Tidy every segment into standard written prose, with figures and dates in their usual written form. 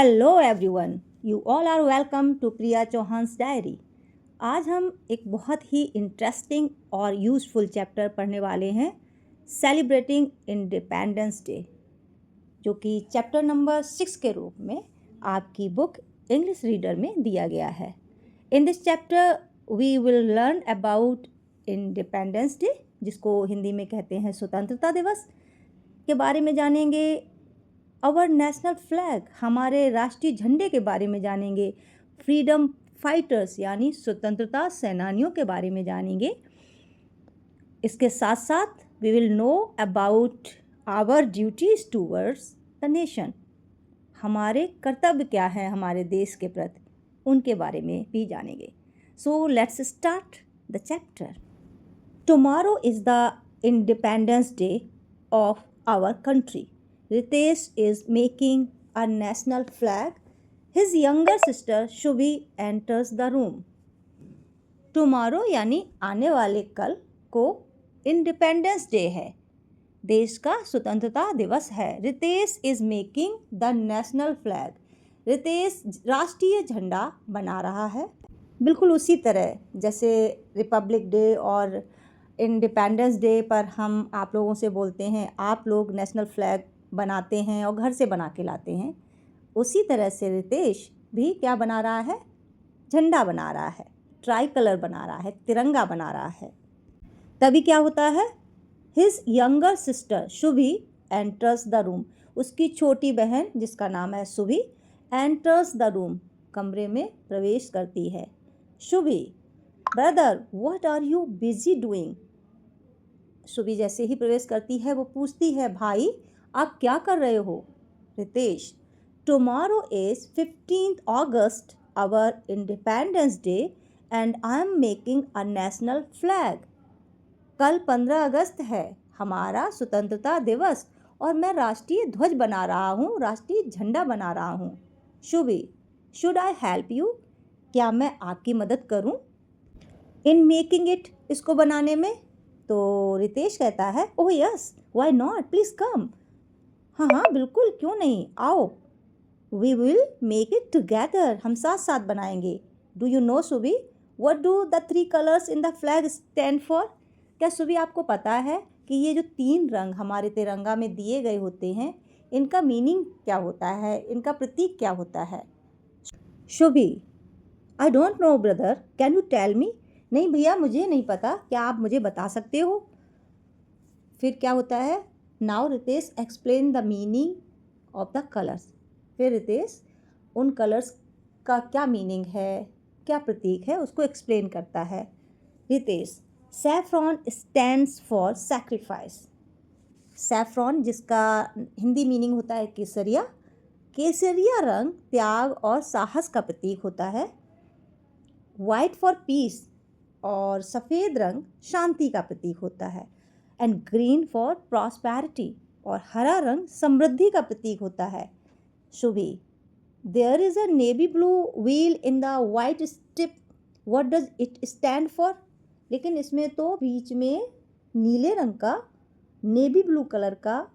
Hello everyone, you all are welcome to Priya Chauhan's diary. आज हम एक बहुत ही इंटरेस्टिंग और यूज़फुल चैप्टर पढ़ने वाले हैं, सेलिब्रेटिंग इंडिपेंडेंस डे, जो कि चैप्टर नंबर 6 के रूप में आपकी बुक इंग्लिश रीडर में दिया गया है। In this chapter we will learn about independence day, जिसको हिंदी में कहते हैं स्वतंत्रता दिवस, के बारे में जानेंगे। आवर नेशनल फ्लैग, हमारे राष्ट्रीय झंडे के बारे में जानेंगे। फ्रीडम फाइटर्स यानी स्वतंत्रता सेनानियों के बारे में जानेंगे। इसके साथ साथ we will know about our duties towards the nation, हमारे कर्तव्य क्या हैं हमारे देश के प्रति, उनके बारे में भी जानेंगे। So let's start the chapter. Tomorrow is the independence day of our country. Ritesh is making a national flag. His younger sister Shubhi enters the room. Tomorrow यानी आने वाले कल को इंडिपेंडेंस डे है, देश का स्वतंत्रता दिवस है। Ritesh is making the national flag. Ritesh राष्ट्रीय झंडा बना रहा है, बिल्कुल उसी तरह जैसे रिपब्लिक डे और इंडिपेंडेंस डे पर हम आप लोगों से बोलते हैं आप लोग नेशनल फ्लैग बनाते हैं और घर से बना के लाते हैं, उसी तरह से रितेश भी क्या बना रहा है, झंडा बना रहा है, ट्राई कलर बना रहा है, तिरंगा बना रहा है। तभी क्या होता है, his younger sister Shubhi enters the room. उसकी छोटी बहन जिसका नाम है शुभी एंटर्स द रूम, कमरे में प्रवेश करती है। Shubhi, brother what are you busy doing. Shubhi जैसे ही प्रवेश करती है वो पूछती है, भाई आप क्या कर रहे हो. Ritesh, tomorrow is 15th August, our independence day and I am making a national flag. कल 15 अगस्त है, हमारा स्वतंत्रता दिवस, और मैं राष्ट्रीय ध्वज बना रहा हूँ, राष्ट्रीय झंडा बना रहा हूँ. Shubhi, should I help you, क्या मैं आपकी मदद करूँ इन मेकिंग इट, इसको बनाने में. तो रितेश कहता है, oh yes, why not, please come. हाँ हाँ बिल्कुल, क्यों नहीं, आओ. We will make it together, हम साथ साथ बनाएंगे. Do you know Subhi, what do the 3 colours in the flag stand for. क्या सुबी आपको पता है कि ये जो 3 रंग हमारे तिरंगा में दिए गए होते हैं, इनका मीनिंग क्या होता है, इनका प्रतीक क्या होता है. Shubhi, I don't know brother, can you tell me. नहीं भैया मुझे नहीं पता, क्या आप मुझे बता सकते हो. फिर क्या होता है, now Ritesh explain the meaning of the colours. फिर रितेश उन कलर्स का क्या मीनिंग है, क्या प्रतीक है, उसको एक्सप्लेन करता है. Ritesh, saffron stands for sacrifice. Saffron जिसका हिंदी मीनिंग होता है केसरिया, केसरिया रंग त्याग और साहस का प्रतीक होता है. वाइट फॉर पीस, और सफ़ेद रंग शांति का प्रतीक होता है. एंड ग्रीन फॉर प्रॉस्पेरिटी, और हरा रंग समृद्धि का प्रतीक होता है. Shubhi, there is a navy blue wheel in the white strip, what does it stand for. लेकिन इसमें तो बीच में नीले रंग का, नेवी ब्लू कलर का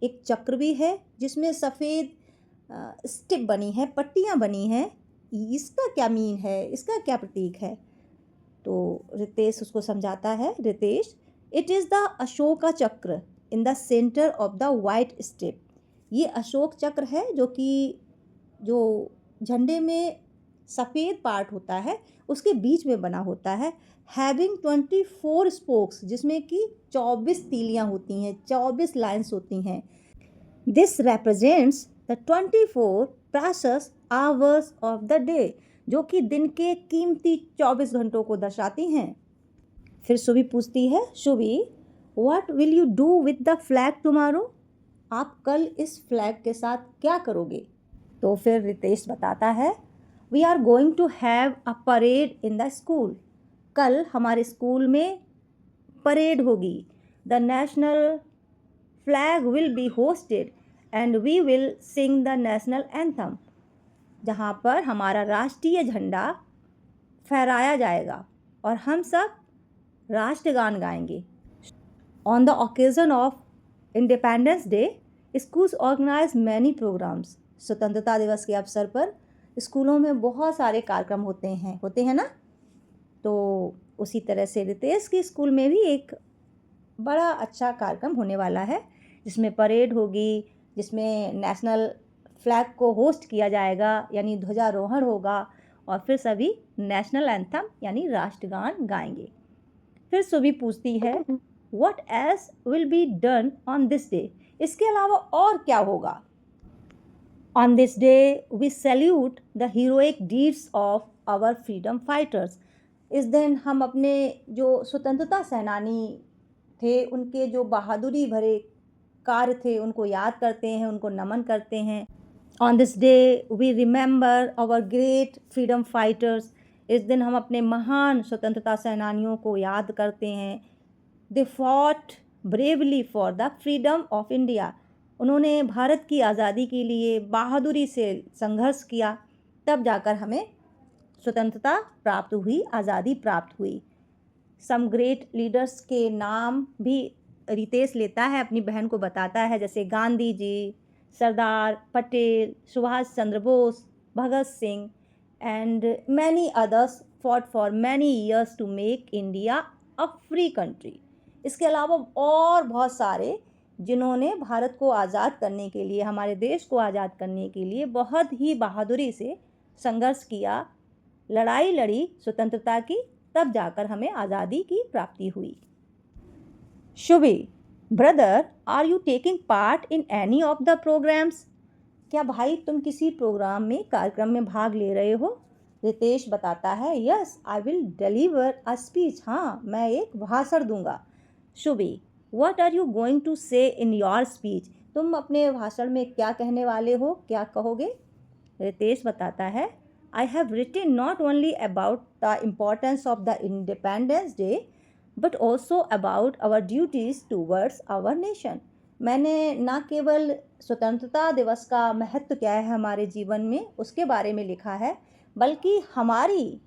एक चक्र भी है जिसमें सफ़ेद स्ट्रिप बनी है, पट्टियाँ बनी हैं. इसका क्या मीन है, इसका क्या प्रतीक है. तो रितेश उसको समझाता है. Ritesh, it is the Ashoka chakra in the centre of the white strip. ये अशोक चक्र है जो झंडे में सफ़ेद पार्ट होता है उसके बीच में बना होता है. हैविंग 24 स्पोक्स, जिसमें कि 24 तीलियाँ होती हैं, 24 लाइन्स होती हैं. This represents the 24 precious hours of the day, जो कि दिन के कीमती 24 घंटों को दर्शाती हैं. फिर शुभी पूछती है, Shubhi what will you do with the flag tomorrow. आप कल इस फ्लैग के साथ क्या करोगे. तो फिर रितेश बताता है, we are going to have a parade in the school. कल हमारे स्कूल में परेड होगी. The national flag will be hoisted and we will sing the national anthem, जहाँ पर हमारा राष्ट्रीय झंडा फहराया जाएगा और हम सब राष्ट्रगान गाएंगे. On the occasion of independence day, schools organize many programs स्वतंत्रता दिवस के अवसर पर स्कूलों में बहुत सारे कार्यक्रम होते हैं ना। तो उसी तरह से रितेश की स्कूल में भी एक बड़ा अच्छा कार्यक्रम होने वाला है, जिसमें परेड होगी, जिसमें नेशनल फ्लैग को होस्ट किया जाएगा यानी ध्वजारोहण होगा, और फिर सभी नेशनल एंथम यानी राष्ट्रगान गाएंगे। फिर सुबी पूछती है what else will be done on this day, इसके अलावा और क्या होगा। On this day we salute the heroic deeds of our freedom fighters. इस दिन हम अपने जो स्वतंत्रता सेनानी थे, उनके जो बहादुरी भरे कार्य थे, उनको याद करते हैं, उनको नमन करते हैं। On this day we remember our great freedom fighters. इस दिन हम अपने महान स्वतंत्रता सेनानियों को याद करते हैं। They fought bravely for the freedom of India. उन्होंने भारत की आज़ादी के लिए बहादुरी से संघर्ष किया, तब जाकर हमें स्वतंत्रता प्राप्त हुई, आज़ादी प्राप्त हुई। सम ग्रेट लीडर्स के नाम भी रितेश लेता है, अपनी बहन को बताता है, जैसे Gandhi ji, Sardar Patel, Subhash Chandra Bose, Bhagat Singh and many others fought for many years to make India a free country. इसके अलावा और बहुत सारे जिन्होंने भारत को आज़ाद करने के लिए, हमारे देश को आज़ाद करने के लिए बहुत ही बहादुरी से संघर्ष किया, लड़ाई लड़ी स्वतंत्रता की, तब जाकर हमें आज़ादी की प्राप्ति हुई। Shubhi, brother are you taking part in any of the programmes? क्या भाई तुम किसी प्रोग्राम में, कार्यक्रम में भाग ले रहे हो? रितेश बताता है yes I will deliver a speech. हाँ, मैं एक भाषण दूंगा। Shubhi, what are you going to say in your speech? तुम अपने भाषण में क्या कहने वाले हो, क्या कहोगे? रितेश बताता है I have written not only about the importance of the Independence Day but also about our duties towards our nation. मैंने न केवल स्वतंत्रता दिवस का महत्व क्या है हमारे जीवन में, उसके बारे में लिखा है, बल्कि हमारी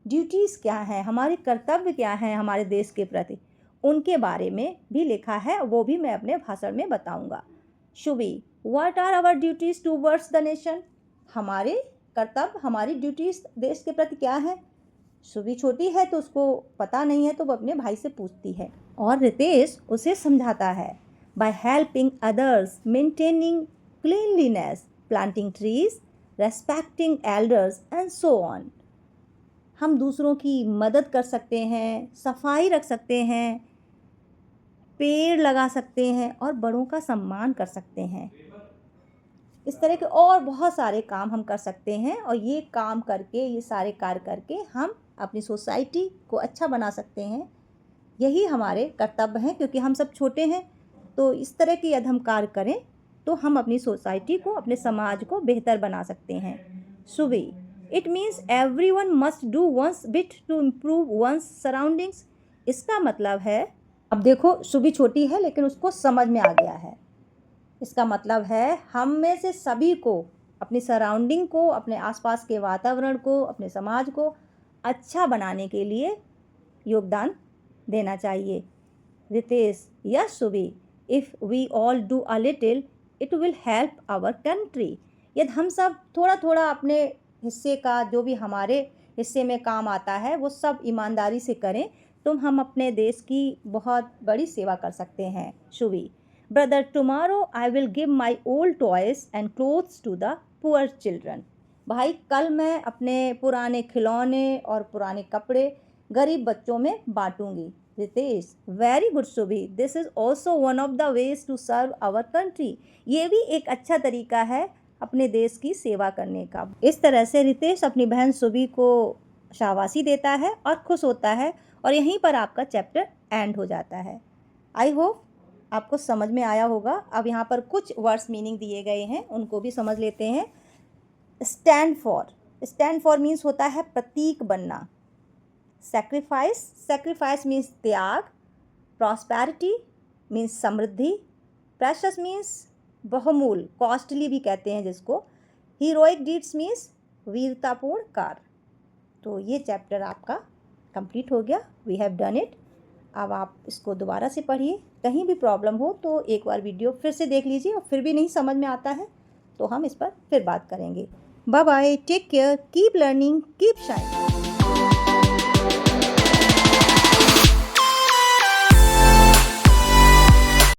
ड्यूटीज़ क्या हैं, हमारे कर्तव्य क्या हैं हमारे देश के प्रति, उनके बारे में भी लिखा है, वो भी मैं अपने भाषण में बताऊंगा। Shubhi, what are our duties towards the nation? हमारे कर्तव्य, हमारी ड्यूटीज देश के प्रति क्या है? शुभी छोटी है तो उसको पता नहीं है, तो वो अपने भाई से पूछती है और रितेश उसे समझाता है। By helping others, maintaining cleanliness, planting trees, respecting elders and so on. हम दूसरों की मदद कर सकते हैं, सफाई रख सकते हैं, पेड़ लगा सकते हैं और बड़ों का सम्मान कर सकते हैं। इस तरह के और बहुत सारे काम हम कर सकते हैं, और ये काम करके, ये सारे कार्य करके हम अपनी सोसाइटी को अच्छा बना सकते हैं। यही हमारे कर्तव्य हैं, क्योंकि हम सब छोटे हैं। तो इस तरह की यदि हम कार्य करें तो हम अपनी सोसाइटी को, अपने समाज को बेहतर बना सकते हैं। Shubhi, it means everyone must do one's bit to improve one's surroundings. इसका मतलब है, अब देखो शुभी छोटी है लेकिन उसको समझ में आ गया है। इसका मतलब है हम में से सभी को अपनी सराउंडिंग को, अपने आसपास के वातावरण को, अपने समाज को अच्छा बनाने के लिए योगदान देना चाहिए। Ritesh, yes Shubhi, if we all do a little it will help our country. यदि हम सब थोड़ा थोड़ा अपने हिस्से का, जो भी हमारे हिस्से में काम आता है, वो सब ईमानदारी से करें तो हम अपने देश की बहुत बड़ी सेवा कर सकते हैं। Shubhi, brother tomorrow I will give my old toys and clothes to the poor children. भाई कल मैं अपने पुराने खिलौने और पुराने कपड़े गरीब बच्चों में बांटूंगी। Ritesh, very good Shubhi, this is also one of the ways to serve our country. ये भी एक अच्छा तरीका है अपने देश की सेवा करने का। इस तरह से रितेश अपनी बहन शुभी को शाबाशी देता है और खुश होता है, और यहीं पर आपका चैप्टर एंड हो जाता है। आई होप आपको समझ में आया होगा। अब यहाँ पर कुछ वर्ड्स मीनिंग दिए गए हैं, उनको भी समझ लेते हैं। स्टैंड फॉर मीन्स होता है प्रतीक बनना। सेक्रीफाइस, सेक्रीफाइस मीन्स त्याग। प्रॉस्पेरिटी मीन्स समृद्धि। प्रेशस मीन्स बहुमूल, कॉस्टली भी कहते हैं जिसको। हीरोइक डीड्स मीन्स वीरतापूर्ण कार्य। तो ये चैप्टर आपका कंप्लीट हो गया। We have done it. अब आप इसको दोबारा से पढ़िए। कहीं भी प्रॉब्लम हो तो एक बार वीडियो फिर से देख लीजिए, और फिर भी नहीं समझ में आता है तो हम इस पर फिर बात करेंगे। Bye bye, take care, keep learning, keep shine.